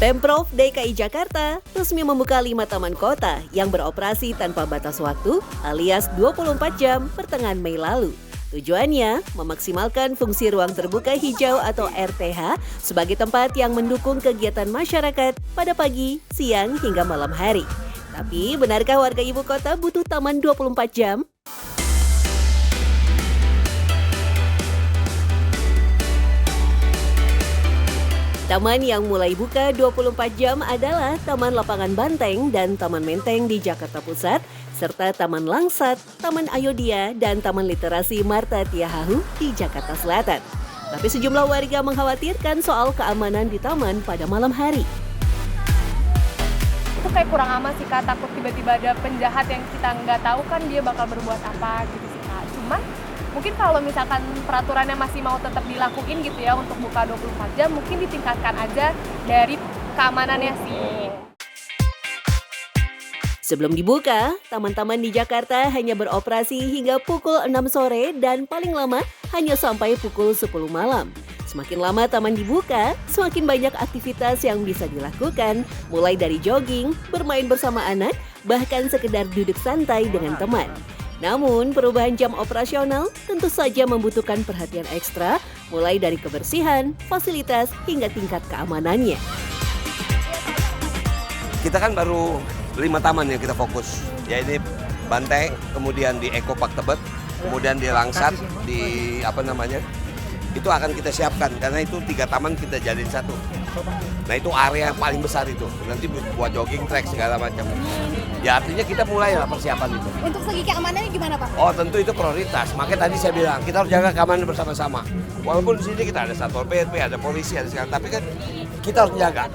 Pemprov DKI Jakarta resmi membuka 5 taman kota yang beroperasi tanpa batas waktu alias 24 jam pertengahan Mei lalu. Tujuannya memaksimalkan fungsi ruang terbuka hijau atau RTH sebagai tempat yang mendukung kegiatan masyarakat pada pagi, siang, hingga malam hari. Tapi benarkah warga ibu kota butuh taman 24 jam? Taman yang mulai buka 24 jam adalah Taman Lapangan Banteng dan Taman Menteng di Jakarta Pusat, serta Taman Langsat, Taman Ayodhya, dan Taman Literasi Marta Tiahahu di Jakarta Selatan. Tapi sejumlah warga mengkhawatirkan soal keamanan di taman pada malam hari. Itu kayak kurang aman sih Kak, takut tiba-tiba ada penjahat yang kita nggak tahu kan dia bakal berbuat apa gitu sih Kak. Cuman mungkin kalau misalkan peraturannya masih mau tetap dilakuin gitu ya untuk buka 24 jam, mungkin ditingkatkan aja dari keamanannya sih. Sebelum dibuka, taman-taman di Jakarta hanya beroperasi hingga pukul 6 sore dan paling lama hanya sampai pukul 10 malam. Semakin lama taman dibuka, semakin banyak aktivitas yang bisa dilakukan, mulai dari jogging, bermain bersama anak, bahkan sekedar duduk santai dengan teman. Namun, perubahan jam operasional tentu saja membutuhkan perhatian ekstra, mulai dari kebersihan, fasilitas, hingga tingkat keamanannya. Kita kan baru 5 taman yang kita fokus, ya ini Banteng, kemudian di Eko Park Tebet, kemudian di Langsat, di itu akan kita siapkan, karena itu 3 taman kita jadiin satu. Nah itu area yang paling besar itu, nanti buat jogging track segala macam. Ya artinya kita mulai lah persiapan itu. Untuk segi keamanannya gimana Pak? Oh tentu itu prioritas, makanya tadi saya bilang kita harus jaga keamanan bersama-sama. Walaupun di sini kita ada Satpol PP, ada polisi, ada segala, tapi kan kita harus jaga.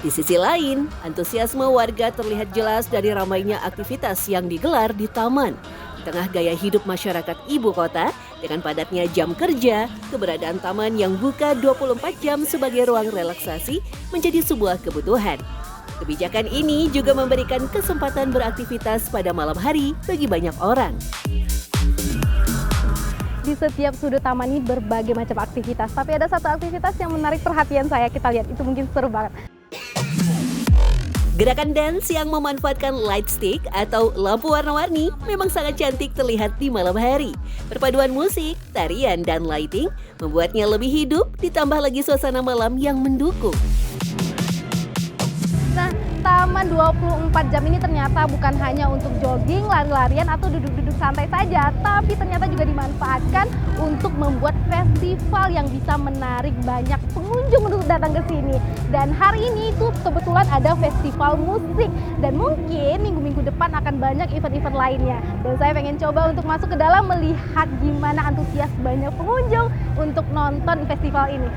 Di sisi lain, antusiasme warga terlihat jelas dari ramainya aktivitas yang digelar di taman. Di tengah gaya hidup masyarakat ibu kota, dengan padatnya jam kerja, keberadaan taman yang buka 24 jam sebagai ruang relaksasi menjadi sebuah kebutuhan. Kebijakan ini juga memberikan kesempatan beraktivitas pada malam hari bagi banyak orang. Di setiap sudut taman ini berbagai macam aktivitas, tapi ada satu aktivitas yang menarik perhatian saya, kita lihat, itu mungkin seru banget. Gerakan dance yang memanfaatkan light stick atau lampu warna-warni memang sangat cantik terlihat di malam hari. Perpaduan musik, tarian, dan lighting membuatnya lebih hidup, ditambah lagi suasana malam yang mendukung. Nah, taman 24 jam ini ternyata bukan hanya untuk jogging, lari-larian, atau duduk-duduk santai saja, tapi ternyata juga dimanfaatkan untuk membuat festival yang bisa menarik banyak pengunjung untuk datang ke sini. Dan hari ini itu kebetulan ada festival musik, dan mungkin minggu-minggu depan akan banyak event-event lainnya. Dan saya pengen coba untuk masuk ke dalam melihat gimana antusias banyak pengunjung untuk nonton festival ini.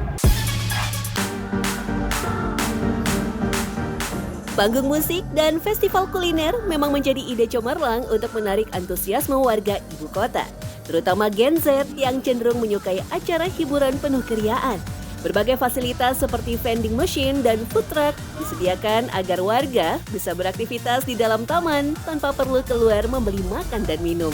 Panggung musik dan festival kuliner memang menjadi ide cemerlang untuk menarik antusiasme warga ibu kota, terutama Gen Z yang cenderung menyukai acara hiburan penuh keriaan. Berbagai fasilitas seperti vending machine dan food truck disediakan agar warga bisa beraktivitas di dalam taman tanpa perlu keluar membeli makan dan minum.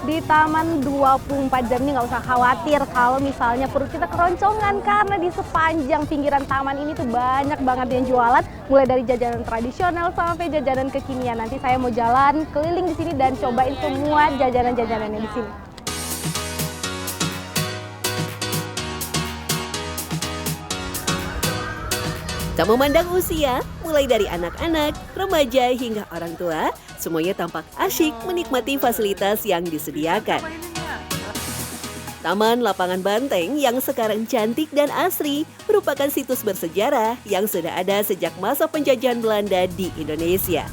Di taman 24 jam ini nggak usah khawatir kalau misalnya perut kita keroncongan, karena di sepanjang pinggiran taman ini tuh banyak banget yang jualan, mulai dari jajanan tradisional sampai jajanan kekinian. Nanti saya mau jalan keliling di sini dan cobain semua jajanan-jajanannya di sini. Tak memandang usia, mulai dari anak-anak, remaja hingga orang tua, semuanya tampak asyik menikmati fasilitas yang disediakan. Taman Lapangan Banteng yang sekarang cantik dan asri merupakan situs bersejarah yang sudah ada sejak masa penjajahan Belanda di Indonesia.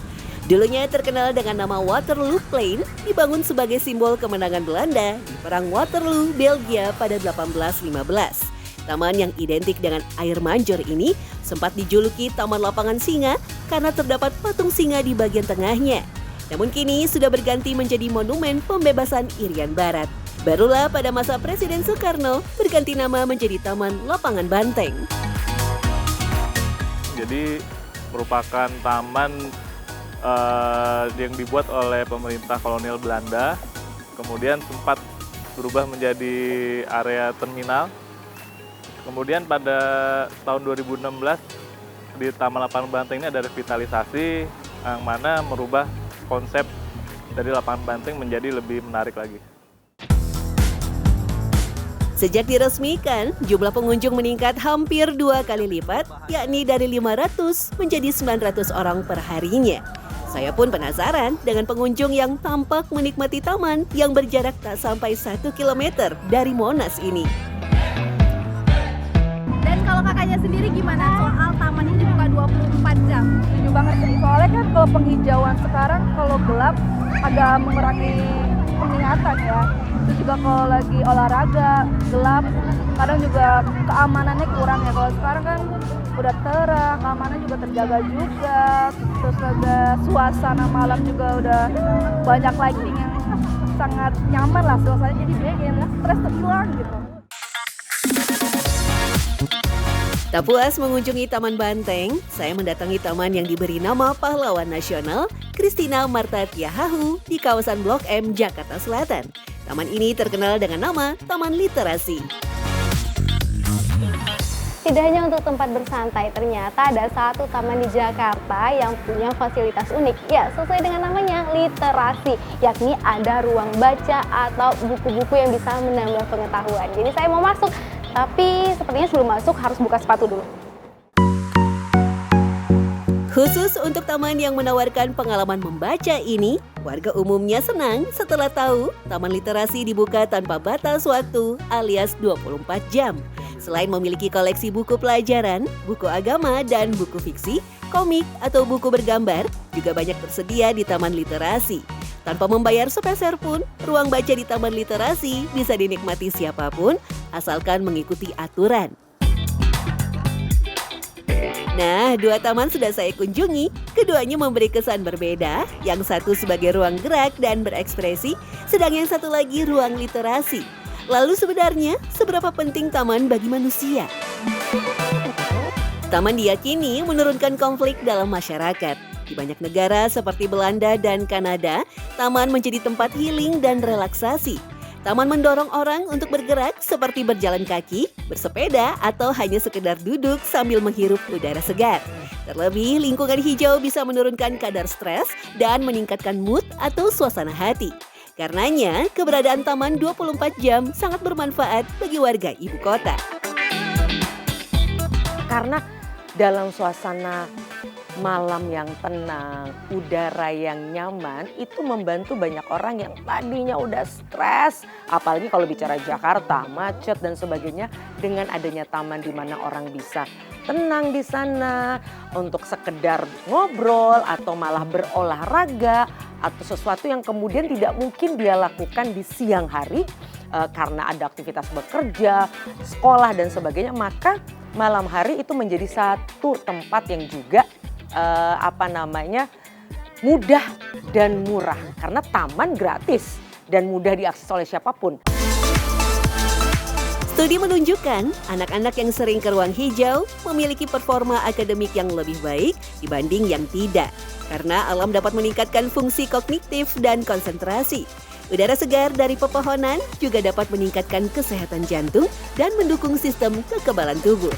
Dulunya terkenal dengan nama Waterloo Plain, dibangun sebagai simbol kemenangan Belanda di Perang Waterloo, Belgia pada 1815. Taman yang identik dengan air mancur ini sempat dijuluki Taman Lapangan Singa karena terdapat patung singa di bagian tengahnya. Namun kini sudah berganti menjadi monumen pembebasan Irian Barat. Barulah pada masa Presiden Soekarno berganti nama menjadi Taman Lapangan Banteng. Jadi merupakan taman yang dibuat oleh pemerintah kolonial Belanda, kemudian sempat berubah menjadi area terminal. Kemudian pada tahun 2016 di Taman Lapangan Banteng ini ada revitalisasi yang mana merubah konsep dari lapangan banteng menjadi lebih menarik lagi. Sejak diresmikan, jumlah pengunjung meningkat hampir 2 kali lipat, yakni dari 500 menjadi 900 orang per harinya. Saya pun penasaran dengan pengunjung yang tampak menikmati taman yang berjarak tak sampai 1 km dari Monas ini. Dan kalau kakaknya sendiri gimana soal taman ini buka 24 jam? Setuju banget sih, soalnya kan kalau penghijauan sekarang kalau gelap agak mengurangi penglihatan ya. Terus juga kalau lagi olahraga gelap, kadang juga keamanannya kurang ya. Kalau sekarang kan udah terang, keamanan juga terjaga juga. Terus ada suasana malam juga udah banyak lighting yang sangat nyaman lah suasananya, jadi bikin stres tuh hilang gitu. Tak puas mengunjungi Taman Banteng, saya mendatangi taman yang diberi nama Pahlawan Nasional Christina Marta Tiahahu di kawasan Blok M, Jakarta Selatan. Taman ini terkenal dengan nama Taman Literasi. Tidak hanya untuk tempat bersantai, ternyata ada satu taman di Jakarta yang punya fasilitas unik. Ya, sesuai dengan namanya, literasi. Yakni ada ruang baca atau buku-buku yang bisa menambah pengetahuan. Jadi saya mau masuk, tapi sepertinya sebelum masuk harus buka sepatu dulu. Khusus untuk taman yang menawarkan pengalaman membaca ini, warga umumnya senang setelah tahu Taman Literasi dibuka tanpa batas waktu alias 24 jam. Selain memiliki koleksi buku pelajaran, buku agama, dan buku fiksi, komik, atau buku bergambar, juga banyak tersedia di Taman Literasi. Tanpa membayar sepeser pun, ruang baca di Taman Literasi bisa dinikmati siapapun, asalkan mengikuti aturan. Nah, 2 taman sudah saya kunjungi. Keduanya memberi kesan berbeda. Yang satu sebagai ruang gerak dan berekspresi, sedang yang satu lagi ruang literasi. Lalu sebenarnya, seberapa penting taman bagi manusia? Taman diyakini menurunkan konflik dalam masyarakat. Di banyak negara seperti Belanda dan Kanada, taman menjadi tempat healing dan relaksasi. Taman mendorong orang untuk bergerak seperti berjalan kaki, bersepeda, atau hanya sekedar duduk sambil menghirup udara segar. Terlebih, lingkungan hijau bisa menurunkan kadar stres dan meningkatkan mood atau suasana hati. Karenanya, keberadaan taman 24 jam sangat bermanfaat bagi warga ibu kota. Karena dalam suasana malam yang tenang, udara yang nyaman, itu membantu banyak orang yang tadinya udah stres. Apalagi kalau bicara Jakarta, macet dan sebagainya, dengan adanya taman di mana orang bisa tenang di sana untuk sekedar ngobrol atau malah berolahraga atau sesuatu yang kemudian tidak mungkin dia lakukan di siang hari karena ada aktivitas bekerja, sekolah dan sebagainya, maka malam hari itu menjadi satu tempat yang juga mudah dan murah karena taman gratis dan mudah diakses oleh siapapun. Studi menunjukkan anak-anak yang sering ke ruang hijau memiliki performa akademik yang lebih baik dibanding yang tidak, karena alam dapat meningkatkan fungsi kognitif dan konsentrasi. Udara segar dari pepohonan juga dapat meningkatkan kesehatan jantung dan mendukung sistem kekebalan tubuh.